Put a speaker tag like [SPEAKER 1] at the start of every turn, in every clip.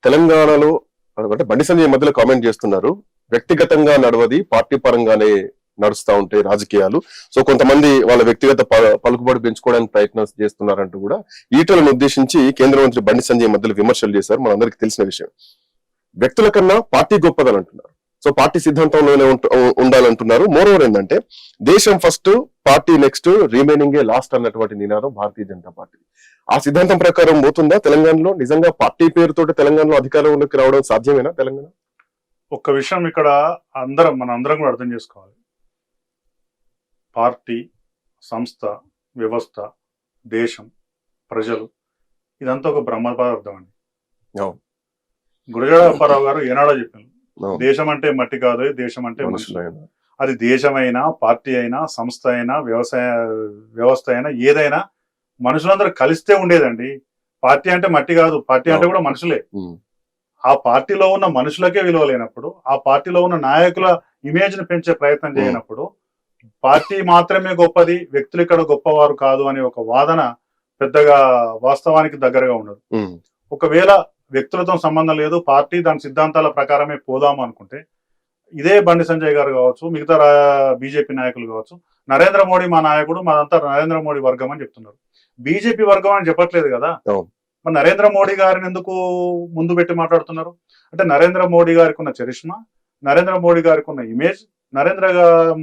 [SPEAKER 1] తెలంగాణలో అంటే బండి సంజయ్ మధ్యలో కామెంట్ చేస్తున్నారు, వ్యక్తిగతంగా నడవది పార్టీ పరంగానే నడుస్తా ఉంటాయి రాజకీయాలు. సో కొంతమంది వాళ్ళ వ్యక్తిగత పలుకుబడి పెంచుకోవడానికి ప్రయత్నం చేస్తున్నారంటూ కూడా ఈటలను ఉద్దేశించి కేంద్ర మంత్రి బండి సంజయ్ మధ్యలో విమర్శలు చేశారు. మనందరికీ తెలిసిన విషయం. వ్యక్తుల కన్నా పార్టీ గొప్పదని అంటున్నారు. సో పార్టీ సిద్ధాంతంలోనే ఉండాలంటున్నారు. మోరోవర్ ఏంటంటే దేశం first, party next, remaining a last అన్నటువంటి నినాదం భారతీయ జనతా పార్టీ. ఆ సిద్ధాంతం ప్రకారం పోతుందా తెలంగాణలో? నిజంగా పార్టీ పేరుతో తెలంగాణలో అధికారంలోకి రావడం సాధ్యమేనా? తెలంగాణ
[SPEAKER 2] ఒక్క విషయం ఇక్కడ మన అందరం కూడా అర్థం చేసుకోవాలి. పార్టీ, సంస్థ, వ్యవస్థ, దేశం, ప్రజలు ఇదంతా ఒక బ్రహ్మపదార్థం అండి. గురజాడ అప్పారావు గారు ఏనాడో చెప్పారు, దేశం అంటే మట్టి కాదు, దేశం అంటే మనుషులు. అది దేశమైనా, పార్టీ అయినా, సంస్థ అయినా, వ్యవస్థ అయినా, ఏదైనా మనుషులందరూ కలిస్తే ఉండేదండి. పార్టీ అంటే మట్టి కాదు, పార్టీ అంటే కూడా మనుషులే. ఆ పార్టీలో ఉన్న మనుషులకే విలువ లేనప్పుడు, ఆ పార్టీలో ఉన్న నాయకుల ఇమేజ్ ని పెంచే ప్రయత్నం చేయనప్పుడు, పార్టీ మాత్రమే గొప్పది, వ్యక్తులు ఇక్కడ గొప్పవారు కాదు అనే ఒక వాదన పెద్దగా వాస్తవానికి దగ్గరగా ఉండదు. ఒకవేళ వ్యక్తులతో సంబంధం లేదు, పార్టీ దాని సిద్ధాంతాల ప్రకారమే పోదాము అనుకుంటే, ఇదే బండి సంజయ్ గారు కావచ్చు, మిగతా బీజేపీ నాయకులు కావచ్చు, నరేంద్ర మోడీ మా నాయకుడు, మాదంతా నరేంద్ర మోడీ వర్గం అని చెప్తున్నారు. బీజేపీ వర్గం అని చెప్పట్లేదు కదా. మరి నరేంద్ర మోడీ గారిని ఎందుకు ముందు పెట్టి మాట్లాడుతున్నారు? అంటే నరేంద్ర మోడీ గారికి ఉన్న చరిష్మా, నరేంద్ర మోడీ గారికి ఉన్న ఇమేజ్, నరేంద్ర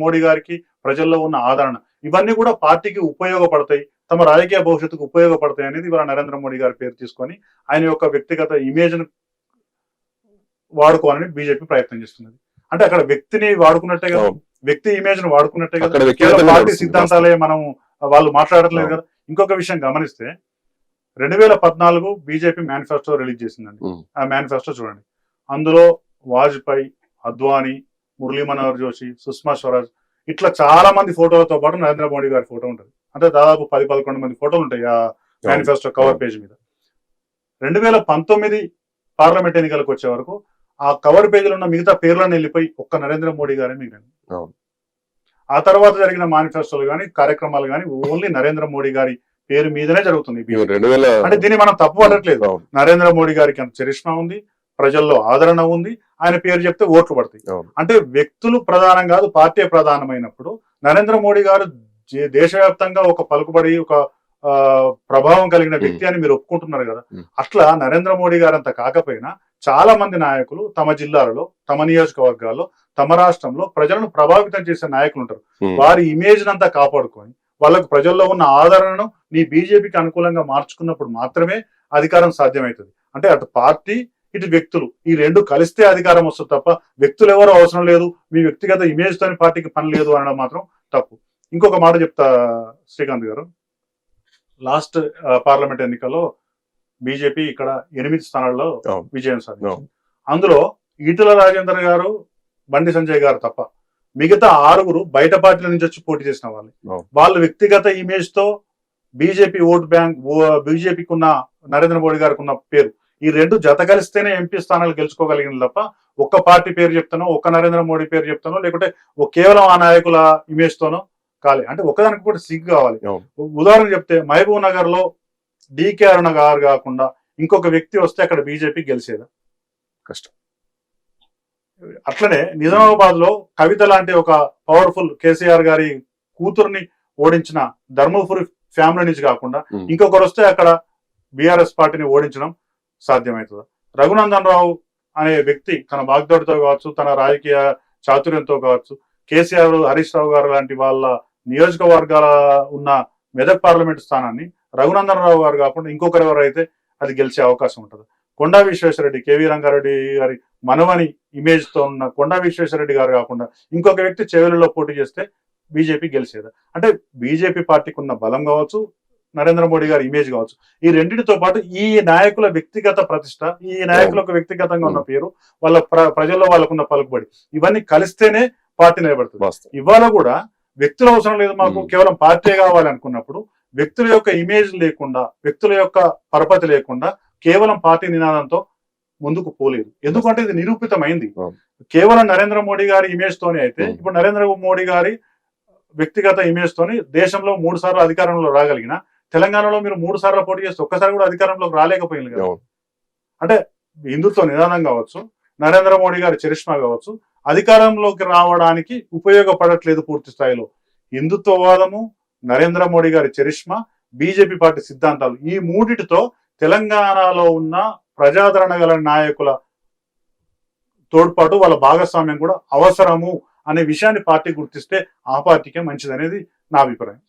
[SPEAKER 2] మోడీ గారికి ప్రజల్లో ఉన్న ఆదరణ, ఇవన్నీ కూడా పార్టీకి ఉపయోగపడతాయి, తమ రాజకీయ భవిష్యత్తుకు ఉపయోగపడతాయి అనేది ఇవాళ నరేంద్ర మోడీ గారి పేరు తీసుకొని ఆయన యొక్క వ్యక్తిగత ఇమేజ్ ను వాడుకోవాలని బీజేపీ ప్రయత్నం చేస్తున్నది. అంటే అక్కడ వ్యక్తిని వాడుకున్నట్టే కదా, వ్యక్తి ఇమేజ్ ను వాడుకున్నట్టే కదా, పార్టీ సిద్ధాంతాలే మనం వాళ్ళు మాట్లాడట్లేదు కదా. ఇంకొక విషయం గమనిస్తే 2014 బీజేపీ మేనిఫెస్టో రిలీజ్ చేసిందండి. ఆ మేనిఫెస్టో చూడండి, అందులో వాజ్పేయి, అద్వానీ, మురళీ మనోహర్ జోషి, సుష్మా స్వరాజ్ ఇట్లా చాలా మంది ఫోటోలతో పాటు నరేంద్ర మోడీ గారి ఫోటో ఉంటుంది. అంటే దాదాపు 10-11 మంది ఫోటోలు ఉంటాయి ఆ మేనిఫెస్టో కవర్ పేజ్ మీద. 2019 పార్లమెంట్ ఎన్నికలకు వచ్చే వరకు ఆ కవర్ పేజీలో ఉన్న మిగతా పేర్లను వెళ్ళిపోయి ఒక్క నరేంద్ర మోడీ గారే మిగిలింది. ఆ తర్వాత జరిగిన మేనిఫెస్టోలు కానీ, కార్యక్రమాలు కానీ ఓన్లీ నరేంద్ర మోడీ గారి పేరు మీదనే జరుగుతుంది. అంటే దీన్ని మనం తప్పు పడట్లేదు. నరేంద్ర మోడీ గారికి అంత చరిష్మా ఉంది, ప్రజల్లో ఆదరణ ఉంది, ఆయన పేరు చెప్తే ఓట్లు పడతాయి. అంటే వ్యక్తులు ప్రధానం కాదు, పార్టీ ప్రధానమైనప్పుడు నరేంద్ర మోడీ గారు దేశవ్యాప్తంగా ఒక పలుకుబడి, ఒక ప్రభావం కలిగిన వ్యక్తి అని మీరు ఒప్పుకుంటున్నారు కదా. అట్లా నరేంద్ర మోడీ గారు అంత కాకపోయినా చాలా మంది నాయకులు తమ జిల్లాలలో, తమ నియోజకవర్గాల్లో, తమ రాష్ట్రంలో ప్రజలను ప్రభావితం చేసే నాయకులు ఉంటారు. వారి ఇమేజ్ నంతా కాపాడుకొని వాళ్ళకు ప్రజల్లో ఉన్న ఆదరణను నీ బీజేపీకి అనుకూలంగా మార్చుకున్నప్పుడు మాత్రమే అధికారం సాధ్యమవుతుంది. అంటే అటు పార్టీ, ఇటు వ్యక్తులు, ఈ రెండు కలిస్తే అధికారం వస్తుంది తప్ప వ్యక్తులు ఎవరో అవసరం లేదు, మీ వ్యక్తిగత ఇమేజ్ తోని పార్టీకి పని లేదు అనడం మాత్రం తప్పు. ఇంకొక మాట చెప్తా శ్రీకాంత్ గారు, లాస్ట్ పార్లమెంట్ ఎన్నికల్లో బీజేపీ ఇక్కడ 8 స్థానాల్లో విజయం సాధించింది. అందులో ఈటల రాజేందర్ గారు, బండి సంజయ్ గారు తప్ప మిగతా 6 బయట పార్టీల నుంచి వచ్చి పోటీ చేసిన వాళ్ళు వ్యక్తిగత ఇమేజ్ తో బీజేపీ ఓట్ బ్యాంక్, బీజేపీకి ఉన్న నరేంద్ర మోడీ గారికి ఉన్న పేరు, ఈ రెండు జత కలిస్తేనే ఎంపీ స్థానాలు గెలుచుకోగలిగింది తప్ప ఒక్క పార్టీ పేరు చెప్తానో, ఒక్క నరేంద్ర మోడీ పేరు చెప్తానో, లేకుంటే కేవలం ఆ నాయకుల ఇమేజ్ తోనో కాలే. అంటే ఒకదానికి కూడా సిగ్గు కావాలి. ఉదాహరణ చెప్తే మహబూబ్ నగర్ లో డికే అరుణ గారు కాకుండా ఇంకొక వ్యక్తి వస్తే అక్కడ బీజేపీ గెలిచేదా? కష్టం. అట్లనే నిజామాబాద్ లో కవిత లాంటి ఒక పవర్ఫుల్ కేసీఆర్ గారి కూతుర్ని ఓడించిన ధర్మపురి ఫ్యామిలీ నుంచి కాకుండా ఇంకొకరు వస్తే అక్కడ బీఆర్ఎస్ పార్టీని ఓడించడం సాధ్యమవుతుందా? రఘునందన్ రావు అనే వ్యక్తి తన వాగ్దాడితో కావచ్చు, తన రాజకీయ చాతుర్యంతో కావచ్చు, కేసీఆర్, హరీష్ రావు గారు లాంటి వాళ్ళ నియోజకవర్గాల ఉన్న మెదక్ పార్లమెంట్ స్థానాన్ని రఘునందన్ రావు గారు కాకుండా ఇంకొకరు ఎవరైతే అది గెలిచే అవకాశం ఉంటుంది. కొండా విశ్వేశ్వరరెడ్డి, కేవీ రంగారెడ్డి గారి మనవని ఇమేజ్ తో ఉన్న కొండా విశ్వేశ్వరరెడ్డి గారు కాకుండా ఇంకొక వ్యక్తి చెవెలలో పోటీ చేస్తే బీజేపీ గెలిచేదా? అంటే బీజేపీ పార్టీకి ఉన్న బలం కావచ్చు, నరేంద్ర మోడీ గారి ఇమేజ్ కావచ్చు, ఈ రెండింటితో పాటు ఈ నాయకుల వ్యక్తిగత ప్రతిష్ట, ఈ నాయకులకు వ్యక్తిగతంగా ఉన్న పేరు, వాళ్ళ ప్రజల్లో వాళ్ళకున్న పలుకుబడి, ఇవన్నీ కలిస్తేనే పార్టీ నిలబడుతుంది. ఇవాళ కూడా వ్యక్తుల అవసరం లేదు మాకు, కేవలం పార్టీ కావాలి అనుకున్నప్పుడు వ్యక్తుల యొక్క ఇమేజ్ లేకుండా, వ్యక్తుల యొక్క పరపతి లేకుండా కేవలం పార్టీ నినాదంతో ముందుకు పోలేదు. ఎందుకంటే ఇది నిరూపితమైంది. కేవలం నరేంద్ర మోడీ గారి ఇమేజ్ తోనే అయితే, ఇప్పుడు నరేంద్ర మోడీ గారి వ్యక్తిగత ఇమేజ్ తోని దేశంలో 3 సార్లు అధికారంలో రాగలిగిన, తెలంగాణలో మీరు 3 సార్లు పోటీ చేస్తే ఒక్కసారి కూడా అధికారంలోకి రాలేకపోయింది కదా. అంటే హిందుత్వ నినాదం కావచ్చు, నరేంద్ర మోడీ గారి చరిష్మా కావచ్చు, అధికారంలోకి రావడానికి ఉపయోగపడట్లేదు పూర్తి స్థాయిలో. హిందుత్వవాదము, నరేంద్ర మోడీ గారి చరిష్మా, బీజేపీ పార్టీ సిద్ధాంతాలు, ఈ మూడిటితో తెలంగాణలో ఉన్న ప్రజాదరణ గల నాయకుల తోడ్పాటు, వాళ్ళ భాగస్వామ్యం కూడా అవసరము అనే విషయాన్ని పార్టీ గుర్తిస్తే ఆ పార్టీకే మంచిదనేది నా అభిప్రాయం.